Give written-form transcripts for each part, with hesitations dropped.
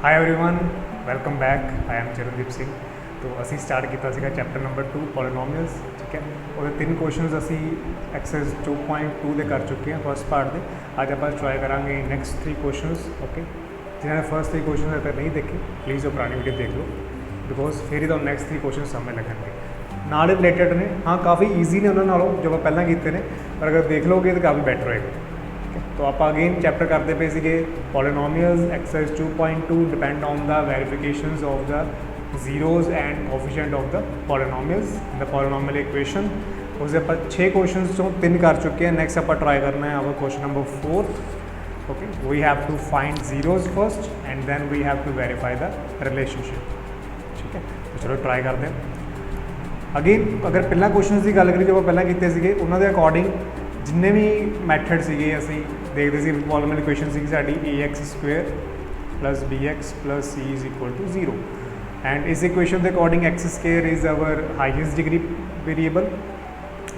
High everyone welcome back. I am Charandeep Singh. तो असी start किया चैप्टर नंबर 2 पॉलीनोमियल्स। ठीक है, वो 3 क्वेश्चन असी एक्सरसाइज 2.2 के कर चुके हैं फर्स्ट पार्ट के। अज आप ट्राई करा नैक्सट 3 क्वेश्चन। ओके, जिन्होंने फर्स्ट 3 क्वेश्चन अगर नहीं देखे प्लीज़ वो पुरानी वीडियो देख लो, बिकॉज फिर ही तो नैक्सट 3 क्वेश्चन समझ लगेंगे। नाल रिलेटेड ने, हाँ काफ़ी ईजी ने उन्होंने जो आप पहला किए हैं, पर अगर देख लोगे तो काफ़ी बैटर होएगा। तो आप अगेन चैप्टर करते पे थे polynomials exercise 2.2 depend on the verifications of the zeros and coefficient of the polynomials the polynomial equation. उससे आप 6 क्वेश्चन चो 3 कर चुके हैं। नैक्सट आप ट्राई करना है अब question number 4। Okay, we have to find zeros first and then we have to verify the relationship. ठीक है, तो चलो ट्राई करते हैं। अगेन अगर पहला क्वेश्चन की गल करिए जो पहला किए उन्होंने अकॉर्डिंग जिन्ने भी मैथड से असी देखते सी पॉलीनोमियल इक्वेशन सी साडी ax² plus bx plus c is equal to 0 and इस इक्वेशन के according x² is our highest degree variable,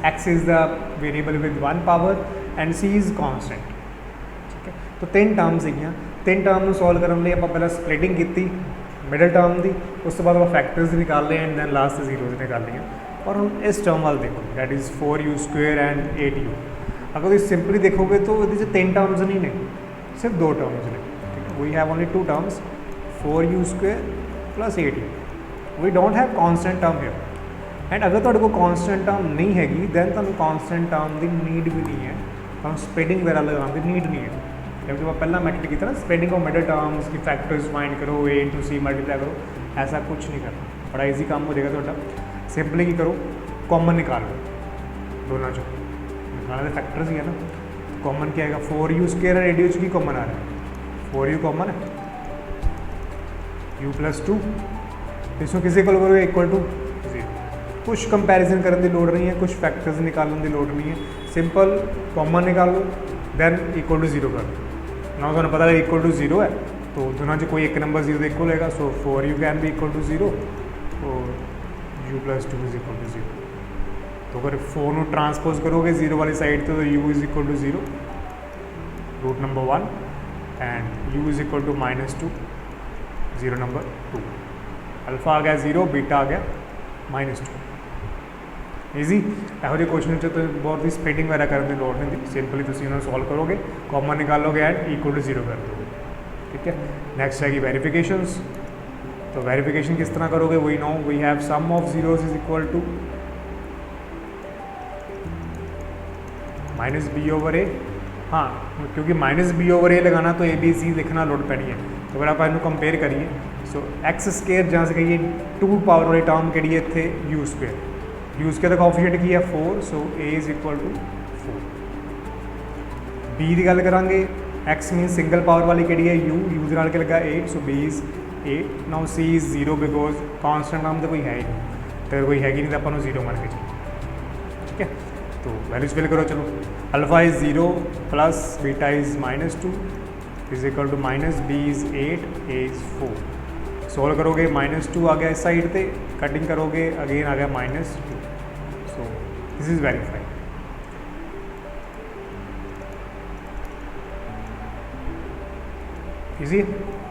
x is the variable with 1 power and c is constant. ठीक है, तो 3 टर्म्स है। 3 टर्म में solve करने लिए आप पहले स्प्लिटिंग की मिडल टर्म की, उस तो बाद आप फैक्टर्स निकाल लिए एंड देन लास्ट जीरोज निकाल लिया। और हम इस टर्म वाल देखो that is 4u² and 8u। अगर तुम सिंपली देखोगे तो ये 3 टर्म्स नहीं ने, सिर्फ 2 टर्म्स ने। ठीक है, we have only 2 terms 4u² plus 8u। We don't have constant term here and अगर तुहाडे कोल कॉन्स्टेंट टर्म नहीं हैगी दैन तुहानूं कॉन्स्टेंट टर्म की नीड भी नहीं है, तुहानूं स्प्रेडिंग वगैरह लगाने की नीड नहीं है। क्योंकि मैं पहला मैथड किया ना स्प्रेडिंग ऑफ मिडल टर्म्स की फैक्टर्स फाइंड करो, a इंटू c मल्टीप्लाई करो, ऐसा कुछ नहीं करना, बड़ा ईजी काम हो जाएगा तुहाडा। सिंपली की करो, कॉमन निकाल लो दोनों चो, निकालने के फैक्टर्स ही है ना। कॉमन क्या है 4u² और 8u की कॉमन आ रहा है 4u कॉमन है, u प्लस 2 इसको किसी को करोगे इक्वल टू 0। कुछ कंपैरिजन करने की लोड़ नहीं है, कुछ फैक्टर्स निकालने की लोड़ नहीं है। सिंपल कॉमन निकाल लो दैन इक्वल टू 0 कर लो ना। तो पता है इक्वल टू 0 है तो दोनों से कोई एक नंबर 0 इक्वल होगा, सो 4u कैन भी इक्वल टू 0 और u plus 2 is equal to 0। तो अगर 4 को ट्रांसपोज करोगे 0 वाली साइड तो u is equal to 0 root number 1 and u is equal to -2 0 number 2। Alpha आ गया 0, बीटा आ गया -2। ईजी ਇਹੋ ਜਿਹੇ क्वेश्चन तो बहुत ही स्प्लिटिंग वगैरह करने की लोड़ नहीं, सिंपली तुम उन्होंने सॉल्व करोगे, कॉमन निकालोगे एंड इक्वल टू 0 कर दोगे। ठीक है, नैक्सट है वेरिफिकेशंस। तो वेरिफिकेशन किस तरह करोगे, we know we have sum of zeros is equal to -b/a। हाँ, क्योंकि -b/a लगाना तो a/b/c लिखना लोड़ पैनी है। तो अगर आप इन्हों कंपेयर करिए सो x² जहाँ से कहिए 2 पावर वाली टर्म कि इतने u², u² का कोफिशिएंट की है 4, so a is equal to 4। b की गल करा, x मीन सिंगल पावर वाली कि है u के नाल लगा 8, सो b is 8। Now c is 0 because constant नाम तो कोई है ही नहीं, तो कोई हैगी नहीं तो अपन 0 मान के चलिए। ठीक है, तो वैल्यूज फिल करो। चलो alpha is 0 plus beta is -2 is equal to -b is 8, a is 4। Solve करोगे -2 आ गया इस साइड पे, कटिंग करोगे अगेन आ गया -2, so this is verified. Easy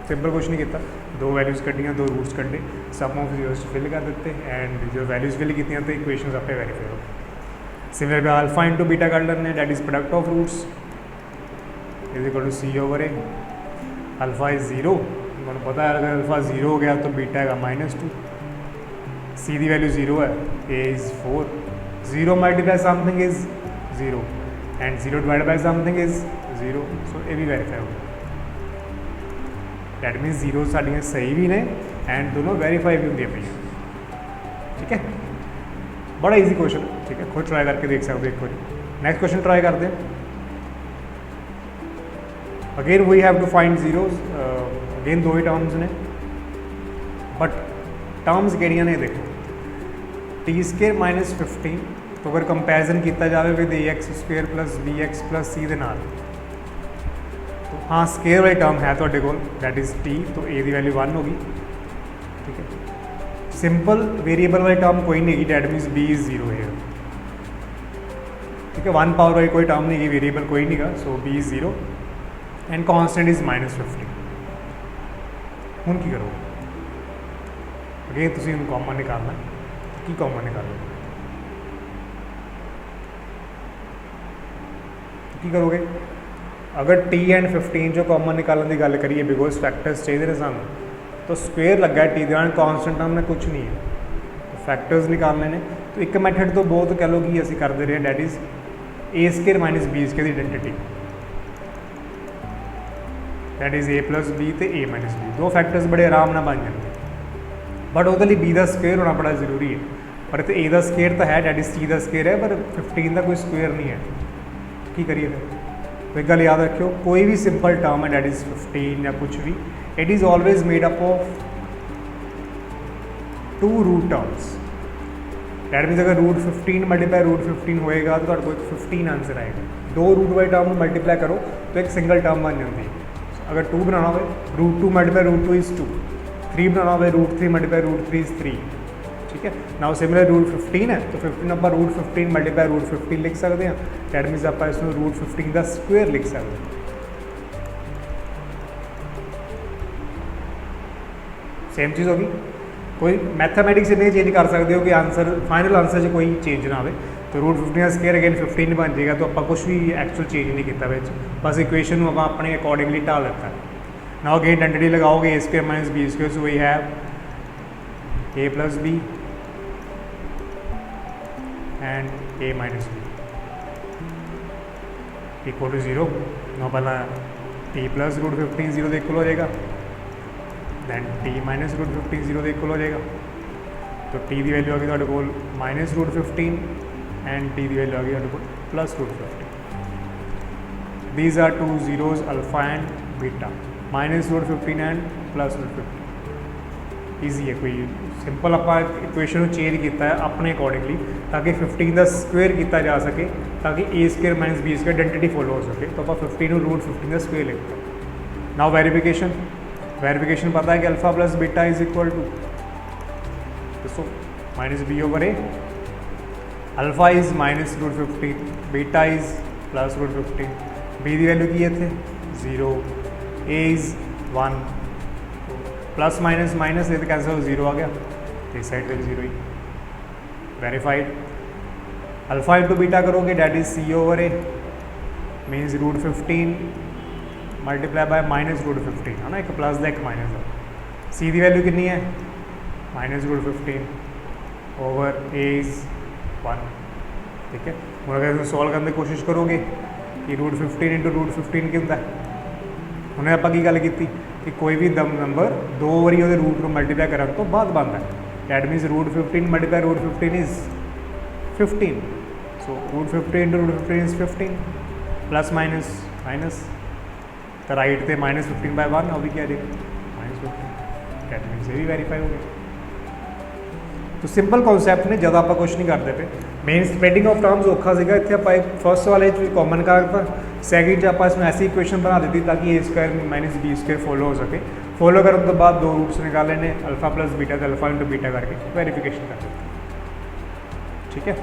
simple कुछ नहीं किया, 2 वैल्यूज़ कटियाँ, 2 रूट्स कटे, सम ऑफ जीरोस फिल कर देते एंड जो वैल्यूज़ फिल की तो इक्वेशन आपे वेरीफाई हो। सिमिलर अल्फा इंटू बीटा कर लेने, that is product of roots is equal to c/a। Alpha is 0, मैं पता है अगर अल्फा 0 हो गया तो बीटा है -2, c की वैल्यू 0 है, a is 4, 0 multiply something is 0 and 0 divide by something is 0, सो ये भी वेरीफाई हो गया। दैट मीन्स जीरो साड़ियाँ सही भी ने एंड दोनों वेरीफाई भी होंगे पी। ठीक है, बड़ा ईजी क्वेश्चन। ठीक है, खुद ट्राई करके देख सकते हो एक बार। नेक्स्ट क्वेश्चन ट्राई करते हैं। Again we have to find zeros, again 2 ही टर्म्स ने, बट टर्म्स केड़ियां ने देखो t² -15। तो अगर कंपैरिजन किया जाए with ax² plus bx plus c के नाल, तो हाँ स्केयर वाली टर्म है तो दैट इज़ t, तो a की वैल्यू 1 होगी। ठीक है, सिंपल वेरिएबल वाली टर्म कोई नहीं है, डैट मीन्स b इज 0 है। ठीक है, 1 पावर वाली कोई टर्म नहीं है, वेरिएबल कोई नहीं है, सो b is 0 and constant is -15। हुण की करोगे? अगेन तुसीं हुण कॉमन निकालना, की कॉमन निकालोगे? की करोगे? अगर t एंड 15 जो कॉमन निकालने की गल करिए, बिकॉज फैक्टर्स चाहिए ने सानू, तो स्क्वेयर लगा टी दे कॉन्सटेंट टर्म में कुछ नहीं है, तो फैक्टर्स निकालने ने। तो एक मैथड तो बहुत कह लो कि असी करते रहे, that is A square minus B square की आइडेंटिटी, that is A plus B तो ए माइनस बी। दो फैक्टर्स बड़े आराम नाल बन जाते, बट वो बी का स्क्वेयर होना बड़ा जरूरी है। पर इतने ए का स्क्वेयर तो है, डैट इज़ सी का स्क्वेयर है, पर 15 का कोई स्क्वेयर नहीं है। की करिए फिर? तो एक गल याद रखियो, कोई भी सिंपल टर्म है डैट इज़ 15 या कुछ भी, it is always made up of 2 root terms. That means अगर रूट 15 मल्टीप्लाई रूट 15 होएगा तो आपको एक 15 आंसर आएगा। 2 रूट वाले टर्म मल्टीप्लाई करो तो एक सिंगल टर्म बन जाती है। अगर 2 बनाना हो, रूट 2 मल्टीप्लाई रूट 2 इज़ 2, 3 बनाना हो रूट 3 मल्टीप्लाई रूट 3 इज़ 3। ठीक है, नाउ सिमिलर रूट 15 है तो 15 आप रूट 15 मल्टीप्लाई रूट 15 लिख सकते हैं। डैट मीन्स आप इसमें रूट 15 का स्क्वेयर लिख सकते हैं। सेम चीज़ होगी, कोई मैथमेटिक्स नहीं चेंज कर सकते हो कि आंसर फाइनल आंसर से कोई चेंज ना आए। तो रूट 15 का स्क्वेयर अगेन 15 बन जाएगा, तो आप कुछ भी एक्चुअल चेंज नहीं किया, बस इक्वेशन को आप अपने अकॉर्डिंगली ढाल देता है। नाउ अगेन आइडेंटिटी लगाओगे a square minus b square, so we have a plus b and a minus b equal to 0। No पहला टी प्लस रूट 15 0 के इक्वल हो जाएगा, दैन टी माइनस रूट 15 0 के इक्वल हो जाएगा। तो टी की वैल्यू आ गई तुहाडे कोल माइनस रूट 15 एंड टी की वैल्यू आ गई तुहाडे कोल plus root 15। These are 2 zeros alpha and beta, minus root 15 and plus root 15। Easy है, कोई सिंपल आप इक्वेशन चेंज किया है अपने अकॉर्डिंगली, ताकि 15 का स्क्वेयर किया जा सके, ताकि a square minus b square identity follow हो सके। तो आप 15 रूट 15 का स्क्वेयर लिखते हैं। नाउ वेरिफिकेशन, वेरिफिकेशन पता है कि alpha plus beta is equal to दोस्तों minus b over a. Alpha is minus root 15, beta is plus root 15, b की वैल्यू की थे 0, a is 1, plus minus minus ये तो कैंसिल 0 आ गया, इस साइड पे 0 ही। वेरीफाइड, अल्फा इंटू बीटा करोगे that is C over A, means root 15 multiply by minus root 15 है ना, एक प्लस दा एक माइनस दा। सी की वैल्यू कितनी है minus root 15 over A is 1। ठीक है, और अगर तुम सॉल्व करने की कोशिश करोगे कि रूट 15 इंटू रूट 15 क्या होता है, उन्हें आप गल की कि कोई भी दम नंबर 2 बारी वो रूट को मल्टीप्लाई करने तो बाद बनता है। That means root 15 multiply root 15 is 15, so root 15 into root 15 is 15 plus minus minus, तो राइट थे माइनस 15 बाय 1 और भी क्या जाएगा -15। डैट मीन्स ये भी वेरीफाई हो गया। तो सिंपल कॉन्सैप्ट ने, ज़्यादा आप कुछ नहीं करते पे। मेन स्प्रेडिंग ऑफ टर्म्स औखा सीगा, इतने आप फर्स्ट वाले कॉमन करता, सैकेंड च आप इसमें ऐसी इक्वेशन बना दी ताकि a square minus b square follow हो सके। फॉलो करने तो बाद 2 रूट्स निकाले ने, अल्फा प्लस बीटा तो अल्फा इंटू बीटा करके वेरिफिकेशन कर देते। ठीक है,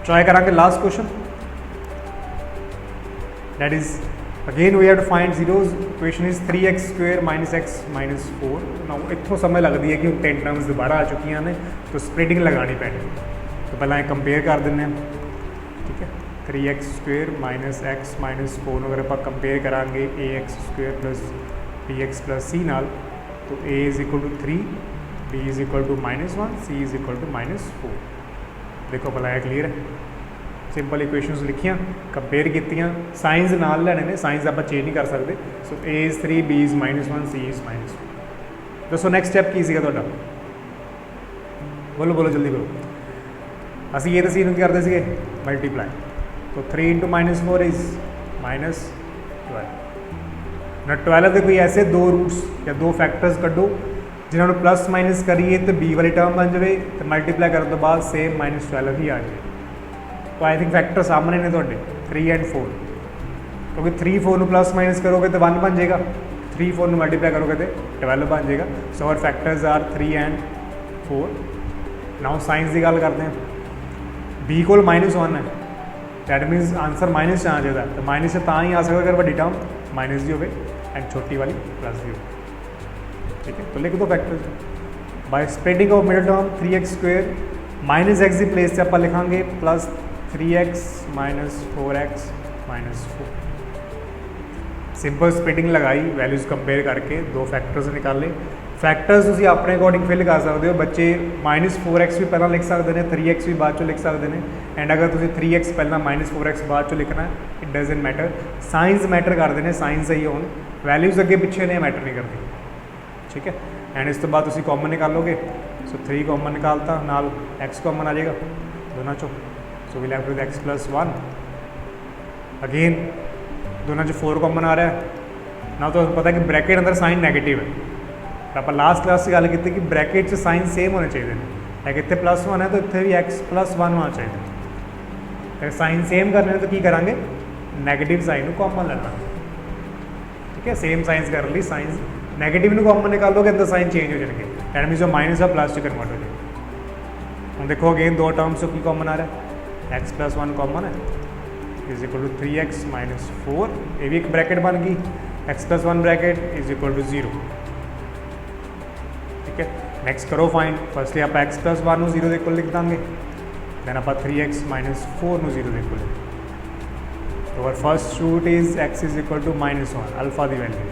ट्राई करेंगे last question, that is again we have to find zeros. Question is 3x square minus x minus 4। Now इतों समय लगती है कि 10 टर्म्स दोबारा आ चुकी ने, तो स्प्लिटिंग लगानी पैनी। तो पहले कंपेयर कर दें। ठीक है, 3x square minus x minus 4 अगर आप कंपेयर करांगे ax square plus bx plus c नाल, तो a is equal to 3, b is equal to -1, c is equal to -4। देखो भला क्लीयर है, सिंपल इक्वेशनस लिखियाँ, कंपेयर कीतियाँ, साइंस नाल लैने ने, साइंस आप चेंज नहीं कर सकते। So a is 3, b is -1, c is -4। दसो नैक्सट स्टैप की सीगा तुहाडा, बोलो बोलो जल्दी बोलो। असी ये तो सी करते थे मल्टीप्लाई, तो 3 इंटू -4 इज़ -12। ना 12 के कोई ऐसे 2 रूट्स या 2 फैक्टर्स कड्डो जिन्होंने प्लस माइनस करिए तो b वाली टर्म बन जाए, तो मल्टीप्लाई करने तो बाद सेम -12 ही आ जाए। तो आई थिंक फैक्टर सामने ने थोड़े 3 एंड 4, क्योंकि 3 4 प्लस माइनस करोगे तो 1 बन जाएगा, 3 4 मल्टीप्लाई करोगे तो 12 बन जाएगा। So our factors are 3 and 4। Now signs की गल करते हैं, b को -1 है, दैट मीनस आंसर माइनस आ जाता है। तो माइनस से ही आ सकता अगर वही टर्म माइनस की हो एंड छोटी वाली प्लस की हो। ठीक है, तो लिख दो factors by spreading of middle term 3x² minus x की प्लेस से आप लिखांगे plus 3x minus 4x minus 4। Simple splitting लगाई, वैल्यूज़ कंपेयर करके दो फैक्टर्स निकाले। फैक्टर्स तुम अपने अकॉर्डिंग फिल कर सकते हो, बच्चे -4x भी पहला लिख सकते हैं, 3x भी बाद चो लिख सकते हैं। एंड अगर तुम 3x पहला -4x बाद चो लिखना है, it doesn't matter, science matter करते हैं, साइंस सही हो वैल्यूज़ अगे पिछे ने मैटर नहीं करती, ठीक है। एंड इस तो बाद तुम कॉमन निकालोगे, सो 3 कॉमन निकालता, नाल x कॉमन आ जाएगा दोनों चो, so we left with x + 1। Again दोनों 4 कॉमन आ रहा है ना, तो पता है कि ब्रैकेट अंदर साइन नैगेटिव है। तो आप लास्ट क्लास से गल की कि ब्रैकेट से साइन सेम होने चाहिए, लाइक इतने +1 है तो इतने भी x + 1 होना चाहिए। अगर साइन सेम करने तो की करेंगे, नैगेटिव साइन को कॉमन लेना, ठीक है। सेम साइंस कर ली, साइंस नैगेटिव को कॉमन निकालोगे अंदर साइन चेंज हो जाएंगे, दैट मीन्स जो माइनस ऑफ प्लस कन्वर्ट हो जाएगा। हम देखो अगेन दो टर्म्स की कॉमन आ रहा है, x + 1 कॉमन है = 3x - 4, ये भी एक ब्रैकेट बन गई, x + 1 ब्रैकेट = 0, ठीक है। नैक्सट करो फाइंड, फर्स्टली आप x + 1 0 के इक्वल लिख देंगे, दैन आप 3x - 4 0 के इक्वल लिख। तो our first root is x = -1, alpha की वैल्यू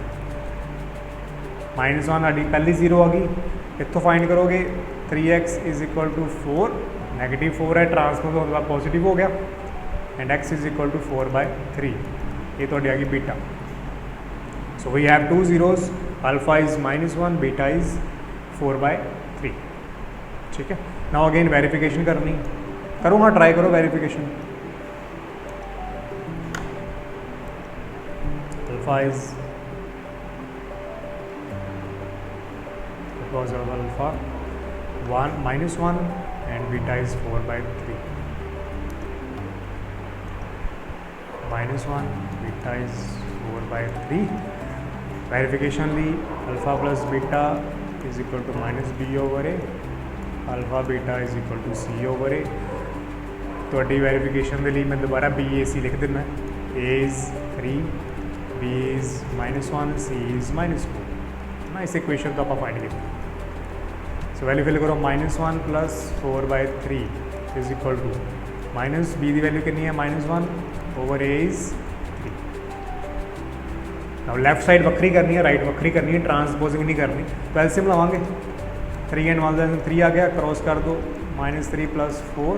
-1 साड़ी पहली 0 आ गई। इतों फाइंड करोगे 3x = 4, नेगेटिव 4 है, ट्रांसपोज होने के बाद पॉजिटिव हो गया, एंड x = 4/3, ये तो आ गई beta. So we have 2 zeros, alpha is -1, beta is 4/3, ठीक है। नाउ अगेन वेरिफिकेशन करनी, करो हाँ ट्राई करो verification. Alpha is because of alpha 1 -1 and beta is 4/3, -1 beta is 4/3। Verification ली, alpha plus beta is equal to -b/a, alpha beta is equal to c/a। तो verification के लिए मैं दोबारा BAC लिख देना, a is 3, b is -1, c is -4 ना, इस इक्वेशन तो आप फाइंड किया। सो वैल्यू फिल करो, -1 + 4/3 is equal to minus b की वैल्यू कितनी है -1/a इज़ 3। अब लैफ्ट साइड वक्री करनी है, राइट वक्री करनी है, ट्रांसपोजिंग नहीं करनी। तो एलसीएम लवांगे, 3 and 1 3 आ गया, क्रॉस कर दो, -3 + 4,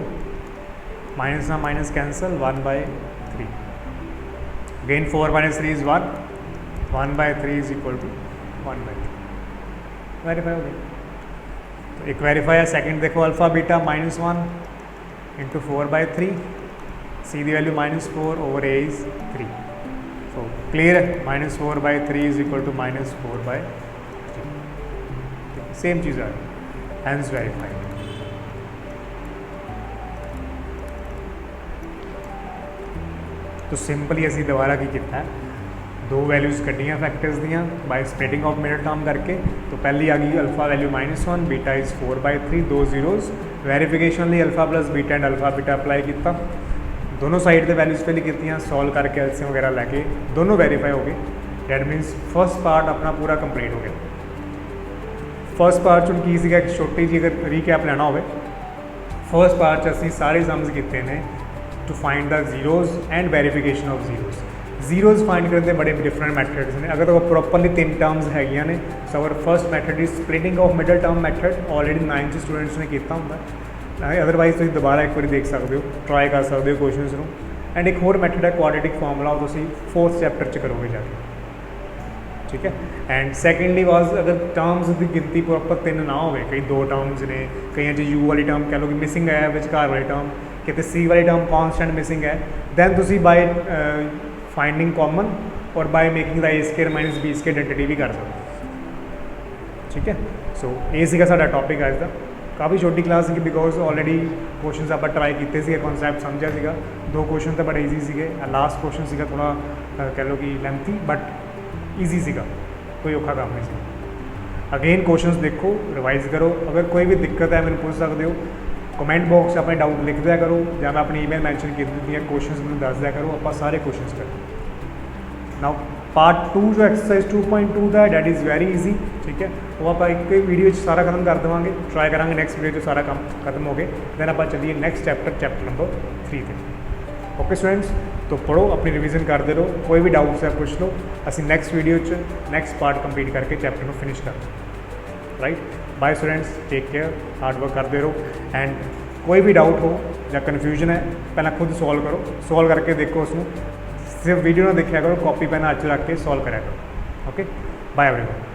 माइनस ना minus cancel, 1/3। Again 4 - 3 is 1, 1/3 is equal to 1/3। Verify हो गया। तो एक वेरीफाई है, सेकंड देखो, अल्फा बीटा -1 × 4/3, सी की value -4/a is 3। So clear है, -4/3 इज इक्वल टू -4/3, सेम चीज़ आ रही, हैंस वेरीफाई। तो सिंपली असी दोबारा की किया है, दो वैल्यूज़ कटियाँ फैक्टर्स दियाँ by splitting of middle term करके। तो पहली आ गई alpha value -1, beta is 4/3, 2 zeros। Verification लिए alpha plus beta and alpha beta apply किया, दोनों साइड के वैल्यूज़ फिल की, सॉल्व करके एलसीएम वगैरह लैके दोनों वेरीफाई हो गए। दैट मीनस फर्स्ट पार्ट अपना पूरा कंप्लीट हो गया। फर्स्ट पार्ट चुन की सीगा, एक छोटी जी अगर रीकैप लेना हो, फर्स्ट पार्ट असी सारे सम्स किए हैं to find the zeros and verification of zeros. Zeros find करते बड़े डिफरेंट मैथड्स ने, अगर तो प्रॉपरली 3 टर्म्स है ने। So our first method is splitting of middle term method, already 9th students ने किया होंगे, अदरवाइज तुम दोबारा एक बार देख सकते हो, ट्राई कर सकते हो क्वेश्चन में। एंड एक होर मैथड है क्वाड्रेटिक फार्मूला, वो तुम 4th चैप्टर च करोगे जाके, ठीक है। एंड सैकेंडली वाज अगर टर्म्स की गिनती प्रॉपर 3 ना हो, कई 2 टर्म्स ने, कई u वाली टर्म कह लो कि मिसिंग है, विचकार वाली टर्म कितने c वाली टर्म कॉन्स्टेंट मिसिंग है, दैन तुम बाय फाइंडिंग कॉमन और by making the a² - b² identity भी कर सकते, ठीक है। सो ये सीगा साडा टॉपिक अज का, काफ़ी छोटी क्लास थी बिकॉज ऑलरेडी क्वेश्चन आप ट्राई किए, कॉन्सैप्ट समझा सीगा, 2 क्वेश्चन तो बड़े ईजी थे, लास्ट क्वेश्चन सीगा थोड़ा कह लो कि लेंथी बट ईजी सीगा, कोई औखा काम नहीं सी। अगेन क्वेश्चंस देखो, रिवाइज करो, अगर कोई भी दिक्कत है मैंने पूछ सकते हो, कमेंट बॉक्स अपने डाउट लिख दिया करो, या मैं अपनी ईमेल मैंशन की दी क्वेश्चन मैं दस दिया करो, आप सारे क्वेश्चन करो। नाउ पार्ट 2 जो एक्सरसाइज 2.2 का है डैट इज़ वेरी ईजी, ठीक है। वो आप एक वीडियो सारा खत्म कर देवांगे, ट्राई करेंगे नेक्स्ट वीडियो सारा काम खत्म हो गए, दैन आप चलिए नेक्स्ट चैप्टर नंबर 3 पे। ओके स्टूडेंट्स, तो पढ़ो, अपनी रिवीजन करते रहो, कोई भी डाउट्स है पूछ लो, असी next video next part complete करके चैप्टर को फिनिश कर right. Bye students, take care, hard work करते रहो एंड कोई भी डाउट हो या कन्फ्यूजन है पहला खुद सॉल्व करो, सॉल्व करके देखो उसमें, सिर्फ वीडियो ना देखा करो, कॉपी पेन हाथ च रख के सॉल्व करा करो। Okay, bye everyone.